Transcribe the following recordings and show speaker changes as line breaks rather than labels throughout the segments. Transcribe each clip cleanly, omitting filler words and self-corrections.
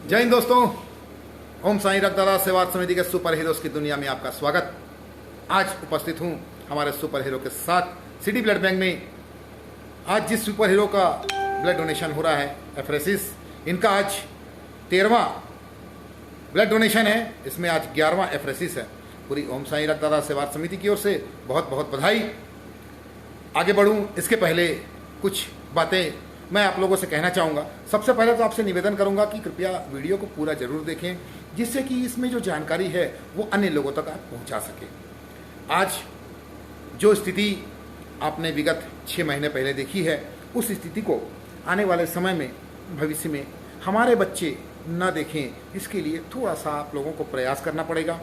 जय हिंद दोस्तों, ओम साईं रक्तदाता सेवा समिति के सुपर हीरोज की दुनिया में आपका स्वागत। आज उपस्थित हूं हमारे सुपर हीरो के साथ सिटी ब्लड बैंक में। आज जिस सुपर हीरो का ब्लड डोनेशन हो रहा है एफरेसिस, इनका आज 13वां ब्लड डोनेशन है। इसमें आज 11वां एफरेसिस है। पूरी ओम साईं रक्तदाता सेवा समिति की ओर से बहुत बहुत बधाई। आगे बढ़ूं इसके पहले कुछ बातें मैं आप लोगों से कहना चाहूँगा। सबसे पहले तो आपसे निवेदन करूँगा कि कृपया वीडियो को पूरा जरूर देखें, जिससे कि इसमें जो जानकारी है वो अन्य लोगों तक आप पहुँचा सके। आज जो स्थिति आपने विगत 6 महीने पहले देखी है, उस स्थिति को आने वाले समय में, भविष्य में हमारे बच्चे न देखें, इसके लिए थोड़ा सा आप लोगों को प्रयास करना पड़ेगा।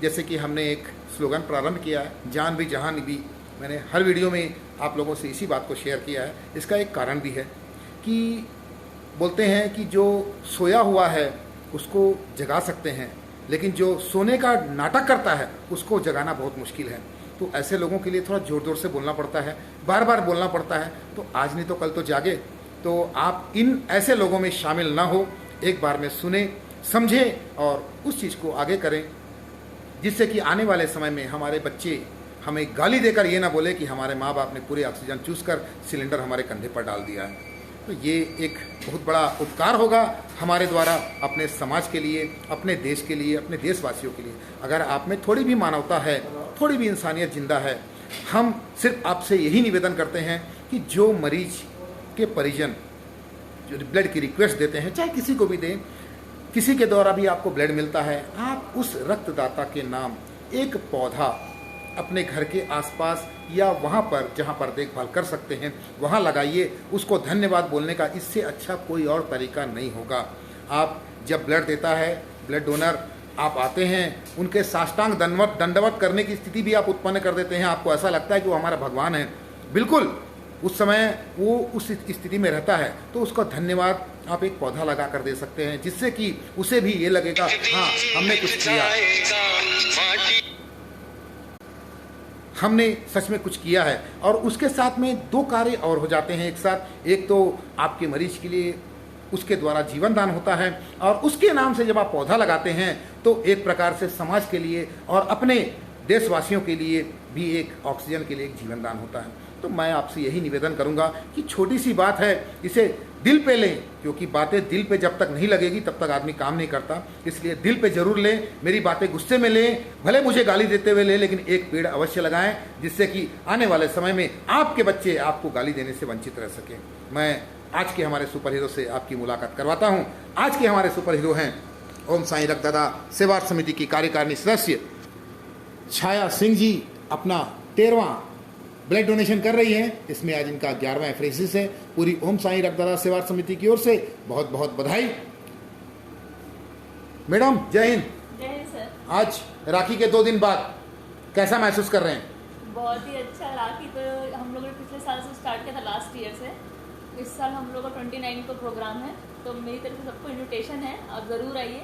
जैसे कि हमने एक स्लोगन प्रारंभ किया है, जान भी जहान भी। मैंने हर वीडियो में आप लोगों से इसी बात को शेयर किया है। इसका एक कारण भी है कि बोलते हैं कि जो सोया हुआ है उसको जगा सकते हैं, लेकिन जो सोने का नाटक करता है उसको जगाना बहुत मुश्किल है। तो ऐसे लोगों के लिए थोड़ा ज़ोर ज़ोर से बोलना पड़ता है, बार बार बोलना पड़ता है। तो आज नहीं तो कल तो जागे। तो आप इन ऐसे लोगों में शामिल ना हो, एक बार में सुने, समझें और उस चीज़ को आगे करें, जिससे कि आने वाले समय में हमारे बच्चे हमें गाली देकर ये ना बोले कि हमारे माँ बाप ने पूरे ऑक्सीजन चूस कर सिलेंडर हमारे कंधे पर डाल दिया है। तो ये एक बहुत बड़ा उपकार होगा हमारे द्वारा अपने समाज के लिए, अपने देश के लिए, अपने देशवासियों के लिए। अगर आप में थोड़ी भी मानवता है, थोड़ी भी इंसानियत जिंदा है, हम सिर्फ आपसे यही निवेदन करते हैं कि जो मरीज के परिजन जो ब्लड की रिक्वेस्ट देते हैं, चाहे किसी को भी दें, किसी के द्वारा भी आपको ब्लड मिलता है, आप उस रक्तदाता के नाम एक पौधा अपने घर के आसपास या वहाँ पर जहाँ पर देखभाल कर सकते हैं वहाँ लगाइए। उसको धन्यवाद बोलने का इससे अच्छा कोई और तरीका नहीं होगा। आप जब ब्लड देता है ब्लड डोनर, आप आते हैं, उनके साष्टांग दंडवत करने की स्थिति भी आप उत्पन्न कर देते हैं। आपको ऐसा लगता है कि वो हमारा भगवान है। बिल्कुल उस समय वो उस स्थिति में रहता है, तो उसका धन्यवाद आप एक पौधा लगा कर दे सकते हैं, जिससे कि उसे भी ये लगेगा हाँ हमने कुछ किया, हमने सच में कुछ किया है। और उसके साथ में 2 कार्य और हो जाते हैं एक साथ। एक तो आपके मरीज के लिए उसके द्वारा जीवन दान होता है, और उसके नाम से जब आप पौधा लगाते हैं तो एक प्रकार से समाज के लिए और अपने देशवासियों के लिए भी एक ऑक्सीजन के लिए एक जीवन दान होता है। तो मैं आपसे यही निवेदन करूंगा कि छोटी सी बात है, इसे दिल पे लें, क्योंकि बातें दिल पे जब तक नहीं लगेगी तब तक आदमी काम नहीं करता। इसलिए दिल पे जरूर लें, मेरी बातें गुस्से में लें, भले मुझे गाली देते हुए लें, लेकिन एक पेड़ अवश्य लगाएं, जिससे कि आने वाले समय में आपके बच्चे आपको गाली देने से वंचित रह सकें। मैं आज के हमारे सुपर हीरो से आपकी मुलाकात करवाता हूँ। आज के हमारे सुपर हीरो हैं ओम साईं रक्तदाता सेवा समिति की कार्यकारिणी सदस्य छाया सिंह जी। अपना 13वां ब्लड डोनेशन कर रही हैं। इसमें आज इनका 11वां एफरेसिस है। पूरी ओम साईं रक्तदाता सेवा समिति की ओर से बहुत बहुत बधाई। मैडम जय हिंद।
जय हिंद सर।
आज राखी के 2 दिन बाद कैसा महसूस कर रहे हैं?
बहुत ही अच्छा। राखी तो हम लोगों ने पिछले साल से स्टार्ट किया था, लास्ट ईयर से। इस साल हम लोगों का 29 को प्रोग्राम है, तो मेरी तरफ से सबको इन्विटेशन है, आप ज़रूर आइए।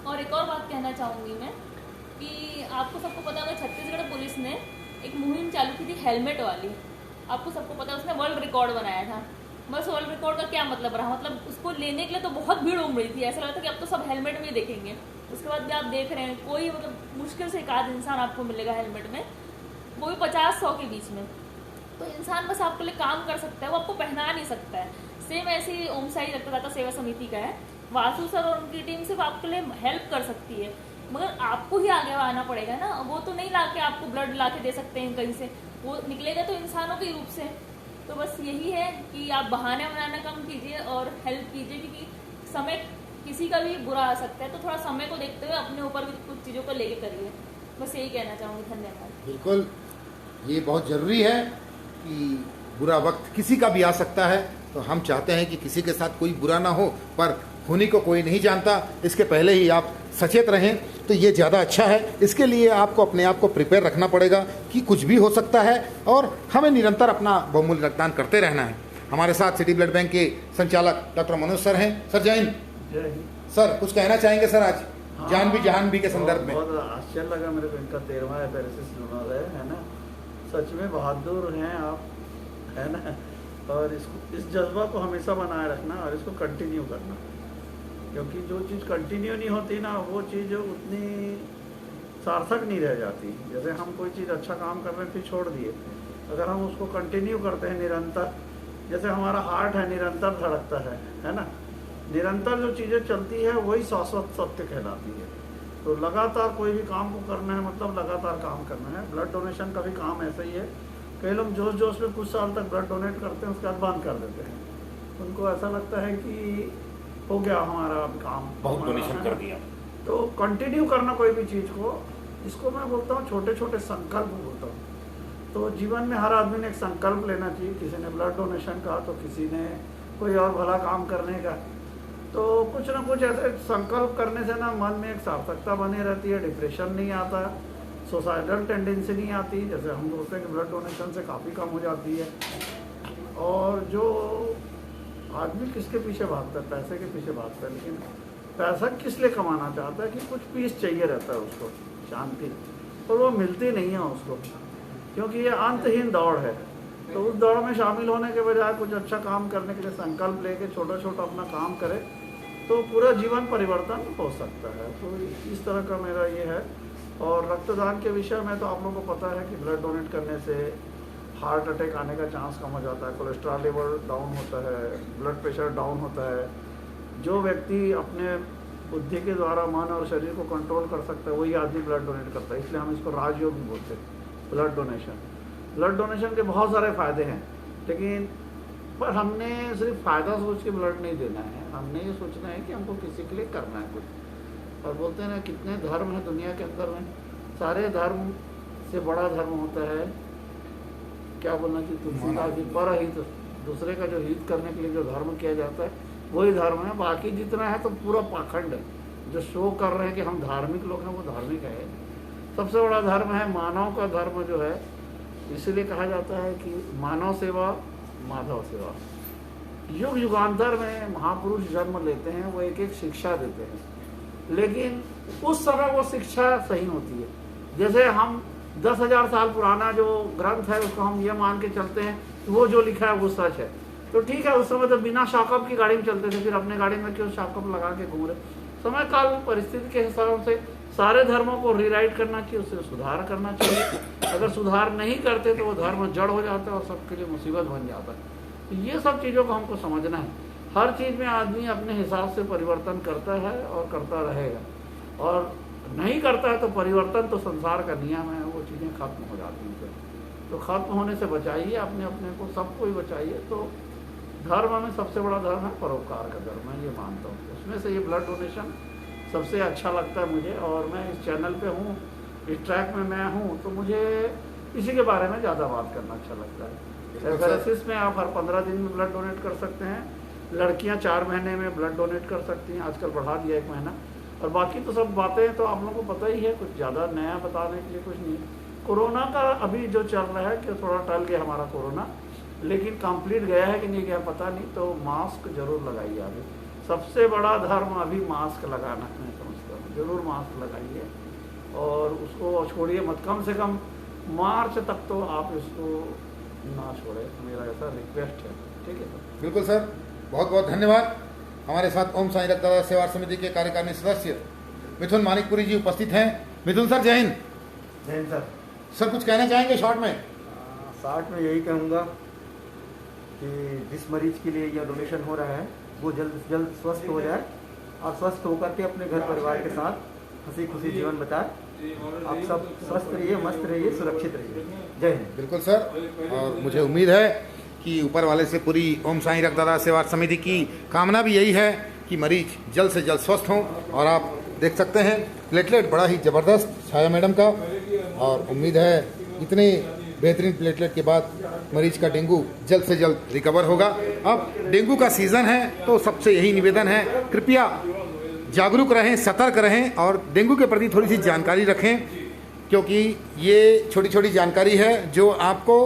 और एक और बात कहना चाहूँगी मैं कि आपको सबको पता होगा छत्तीसगढ़ पुलिस ने एक मुहिम चालू की थी हेलमेट वाली। आपको सबको पता है उसने वर्ल्ड रिकॉर्ड बनाया था। बस वर्ल्ड रिकॉर्ड का क्या मतलब रहा, मतलब उसको लेने के लिए तो बहुत भीड़ उमड़ रही थी। ऐसा लगता था कि अब तो सब हेलमेट में ही देखेंगे। उसके बाद भी आप देख रहे हैं कोई मतलब मुश्किल से एक आध इंसान आपको मिलेगा हेलमेट में, वो भी 50-100 के बीच में। तो इंसान बस आपके लिए काम कर सकता है, वो आपको पहना नहीं सकता है। सेम ऐसे ही ओम साईं रक्तदाता सेवा समिति का है। वासु सर और उनकी टीम सिर्फ आपके लिए हेल्प कर सकती है, मगर आपको ही आगे आना पड़ेगा ना। वो तो नहीं लाके आपको ब्लड लाके दे सकते हैं कहीं से, वो निकलेगा तो इंसानों के रूप से। तो बस यही है कि आप बहाने बनाना कम कीजिए और हेल्प कीजिए, क्योंकि समय किसी का भी बुरा आ सकता है। तो थोड़ा समय को देखते हुए अपने ऊपर भी कुछ चीज़ों को लेके करिए। बस यही कहना चाहूँगी। धन्यवाद।
बिल्कुल, ये बहुत ज़रूरी है कि बुरा वक्त किसी का भी आ सकता है। तो हम चाहते हैं कि किसी के साथ कोई बुरा ना हो, पर होने को कोई नहीं जानता। इसके पहले ही आप सचेत रहें तो ये ज़्यादा अच्छा है। इसके लिए आपको अपने आप को प्रिपेयर रखना पड़ेगा कि कुछ भी हो सकता है, और हमें निरंतर अपना बहुमूल्य रक्तदान करते रहना है। हमारे साथ सिटी ब्लड बैंक के संचालक डॉक्टर मनोज सर हैं। सर जय हिंद। सर कुछ कहना चाहेंगे सर आज जान भी जहान भी के संदर्भ में?
बहुत आश्चर्य लगा मेरे को, इनका 13वां एफरेसिस है ना। सच में बहादुर हैं आप, है ना। और इसको, इस जज्बा को हमेशा बनाए रखना और इसको कंटिन्यू करना। क्योंकि जो चीज़ कंटिन्यू नहीं होती ना, वो चीज़ उतनी सार्थक नहीं रह जाती। जैसे हम कोई चीज़ अच्छा काम कर रहे हैं फिर छोड़ दिए, अगर हम उसको कंटिन्यू करते हैं निरंतर, जैसे हमारा हार्ट है निरंतर धड़कता है ना, निरंतर जो चीज़ें चलती है वही शाश्वत सत्य कहलाती है। तो लगातार कोई भी काम को करना है मतलब लगातार काम करना है। ब्लड डोनेशन का भी काम ऐसा ही है। कई लोग जोश जोश में कुछ साल तक ब्लड डोनेट करते हैं, उसके बाद बंद कर देते हैं। उनको ऐसा लगता है कि हो गया हमारा काम,
बहुत डोनेशन कर दिया।
तो कंटिन्यू करना कोई भी चीज़ को, इसको मैं बोलता हूँ छोटे छोटे संकल्प बोलता हूँ। तो जीवन में हर आदमी ने एक संकल्प लेना चाहिए। किसी ने ब्लड डोनेशन का, तो किसी ने कोई और भला काम करने का। तो कुछ ना कुछ ऐसे संकल्प करने से ना मन में एक सार्थकता बनी रहती है, डिप्रेशन नहीं आता, सुसाइडल टेंडेंसी नहीं आती। जैसे हम बोलते हैं कि ब्लड डोनेशन से काफ़ी कम हो जाती है। और जो आदमी किसके पीछे भागता है, पैसे के पीछे भागता है, लेकिन पैसा किस लिए कमाना चाहता है कि कुछ पीस चाहिए रहता है उसको, शांति, और वो मिलती नहीं है उसको, क्योंकि ये अंतहीन दौड़ है। तो उस दौड़ में शामिल होने के बजाय कुछ अच्छा काम करने के लिए संकल्प लेके छोटा छोटा अपना काम करे तो पूरा जीवन परिवर्तन हो सकता है। तो इस तरह का मेरा ये है। और रक्तदान के विषय में तो आप लोगों को पता है कि ब्लड डोनेट करने से हार्ट अटैक आने का चांस कम हो जाता है, कोलेस्ट्रॉल लेवल डाउन होता है, ब्लड प्रेशर डाउन होता है। जो व्यक्ति अपने बुद्धि के द्वारा मन और शरीर को कंट्रोल कर सकता है वही आदमी ब्लड डोनेट करता है। इसलिए हम इसको राजयोग भी बोलते हैं, ब्लड डोनेशन। ब्लड डोनेशन के बहुत सारे फ़ायदे हैं, लेकिन पर हमने सिर्फ फ़ायदा सोच के ब्लड नहीं देना है। हमने ये सोचना है कि हमको किसी के लिए करना है कुछ। और बोलते हैं ना कितने धर्म हैं दुनिया के अंदर में, सारे धर्म से बड़ा धर्म होता है क्या बोलना कि तुलसीदास जी पर हित, दूसरे का जो हित करने के लिए जो धर्म किया जाता है वही धर्म है। बाकी जितना है तो पूरा पाखंड है। जो शो कर रहे हैं कि हम धार्मिक लोग हैं वो धार्मिक है। सबसे बड़ा धर्म है मानव का धर्म जो है, इसलिए कहा जाता है कि मानव सेवा माधव सेवा। युग युगांतर में महापुरुष जन्म लेते हैं, वो एक एक शिक्षा देते हैं, लेकिन उस समय वो शिक्षा सही होती है। जैसे हम 10,000 साल पुराना जो ग्रंथ है उसको हम ये मान के चलते हैं वो जो लिखा है वो सच है, तो ठीक है। उस समय तो बिना शॉकअप की गाड़ी में चलते थे, फिर अपने गाड़ी में क्यों शॉकअप लगा के घूम रहे। समय काल परिस्थिति के हिसाब से सारे धर्मों को रीराइट करना चाहिए, उससे सुधार करना चाहिए। अगर सुधार नहीं करते तो वो धर्म जड़ हो जाता है और सबके लिए मुसीबत बन जाता है। तो ये सब चीज़ों को हमको समझना है। हर चीज़ में आदमी अपने हिसाब से परिवर्तन करता है और करता रहेगा, और नहीं करता है तो परिवर्तन तो संसार का नियम है, वो चीज़ें खत्म हो जाती हैं। तो खत्म होने से बचाइए अपने अपने को, सबको ही बचाइए। तो धर्म में सबसे बड़ा धर्म है परोपकार का धर्म, मैं ये मानता हूँ। उसमें से ये ब्लड डोनेशन सबसे अच्छा लगता है मुझे, और मैं इस चैनल पे हूँ, इस ट्रैक में मैं हूँ, तो मुझे इसी के बारे में ज़्यादा बात करना अच्छा लगता है। एफेरेसिस में आप हर 15 दिन में ब्लड डोनेट कर सकते हैं। लड़कियाँ 4 महीने में ब्लड डोनेट कर सकती हैं, आजकल बढ़ा दिया 1 महीना। और बाकी तो सब बातें तो आप लोगों को पता ही है, कुछ ज़्यादा नया बताने के लिए कुछ नहीं। कोरोना का अभी जो चल रहा है कि थोड़ा टल गया हमारा कोरोना, लेकिन कंप्लीट गया है कि नहीं गया पता नहीं। तो मास्क जरूर लगाइए। अभी सबसे बड़ा धर्म अभी मास्क लगाना मैं समझता हूँ। जरूर मास्क लगाइए और उसको छोड़िए मत, कम से कम मार्च तक तो आप इसको ना छोड़े, मेरा ऐसा रिक्वेस्ट है। ठीक है सर?
बिल्कुल सर, बहुत बहुत धन्यवाद। हमारे साथ ओम साई रक्तदाता सेवा समिति के कार्यकारिणी सदस्य मिथुन मानिकपुरी जी उपस्थित हैं। मिथुन सर, जय हिंद।
जय हिंद सर।
सर कुछ कहना चाहेंगे शॉर्ट में?
शॉर्ट में यही कहूँगा कि जिस मरीज के लिए यह डोनेशन हो रहा है वो जल्द से जल्द स्वस्थ हो जाए और स्वस्थ होकर के अपने घर परिवार के साथ हंसी खुशी जीवन बिताए। आप सब स्वस्थ रहिए, मस्त रहिए, सुरक्षित रहिए। जय हिंद।
बिल्कुल सर, और मुझे उम्मीद है कि ऊपर वाले से पूरी ओम साई रक्तदाता सेवा समिति की कामना भी यही है कि मरीज जल्द से जल्द स्वस्थ हों। और आप देख सकते हैं प्लेटलेट बड़ा ही ज़बरदस्त छाया मैडम का, और उम्मीद है इतने बेहतरीन प्लेटलेट के बाद मरीज का डेंगू जल्द से जल्द रिकवर होगा। अब डेंगू का सीज़न है तो सबसे यही निवेदन है, कृपया जागरूक रहें, सतर्क रहें और डेंगू के प्रति थोड़ी सी जानकारी रखें, क्योंकि ये छोटी छोटी जानकारी है जो आपको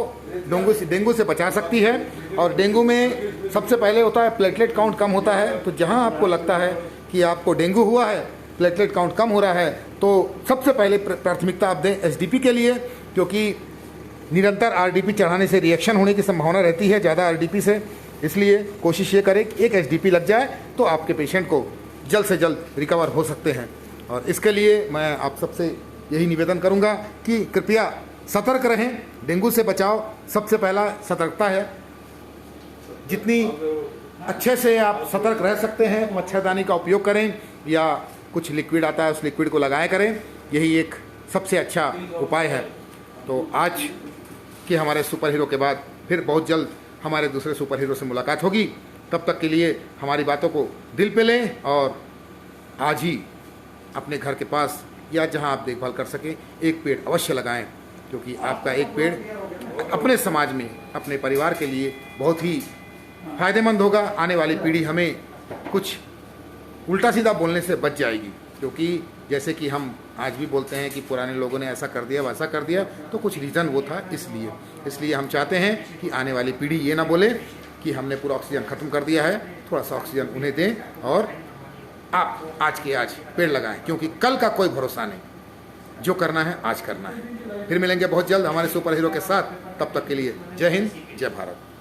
डेंगू से बचा सकती है। और डेंगू में सबसे पहले होता है प्लेटलेट काउंट कम होता है। तो जहां आपको लगता है कि आपको डेंगू हुआ है, प्लेटलेट काउंट कम हो रहा है, तो सबसे पहले प्राथमिकता आप दें एसडीपी के लिए, क्योंकि निरंतर आरडीपी चढ़ाने से रिएक्शन होने की संभावना रहती है ज़्यादा आरडीपी से। इसलिए कोशिश ये करें कि एक एसडीपी लग जाए तो आपके पेशेंट को जल्द से जल्द रिकवर हो सकते हैं। और इसके लिए मैं आप सबसे यही निवेदन करूंगा कि कृपया सतर्क रहें। डेंगू से बचाव सबसे पहला सतर्कता है। जितनी अच्छे से आप सतर्क रह सकते हैं, मच्छरदानी का उपयोग करें या कुछ लिक्विड आता है उस लिक्विड को लगाया करें, यही एक सबसे अच्छा उपाय है। तो आज के हमारे सुपर हीरो के बाद फिर बहुत जल्द हमारे दूसरे सुपर हीरो से मुलाकात होगी। तब तक के लिए हमारी बातों को दिल पे लें और आज ही अपने घर के पास या जहां आप देखभाल कर सकें एक पेड़ अवश्य लगाएं, क्योंकि आपका एक पेड़ अपने समाज में, अपने परिवार के लिए बहुत ही फायदेमंद होगा। आने वाली पीढ़ी हमें कुछ उल्टा सीधा बोलने से बच जाएगी, क्योंकि जैसे कि हम आज भी बोलते हैं कि पुराने लोगों ने ऐसा कर दिया वैसा कर दिया, तो कुछ रीज़न वो था। इसलिए हम चाहते हैं कि आने वाली पीढ़ी ये ना बोले कि हमने पूरा ऑक्सीजन ख़त्म कर दिया है। थोड़ा सा ऑक्सीजन उन्हें दें और आप आज के आज पेड़ लगाएं, क्योंकि कल का कोई भरोसा नहीं। जो करना है आज करना है। फिर मिलेंगे बहुत जल्द हमारे सुपर हीरो के साथ। तब तक के लिए जय हिंद, जय भारत।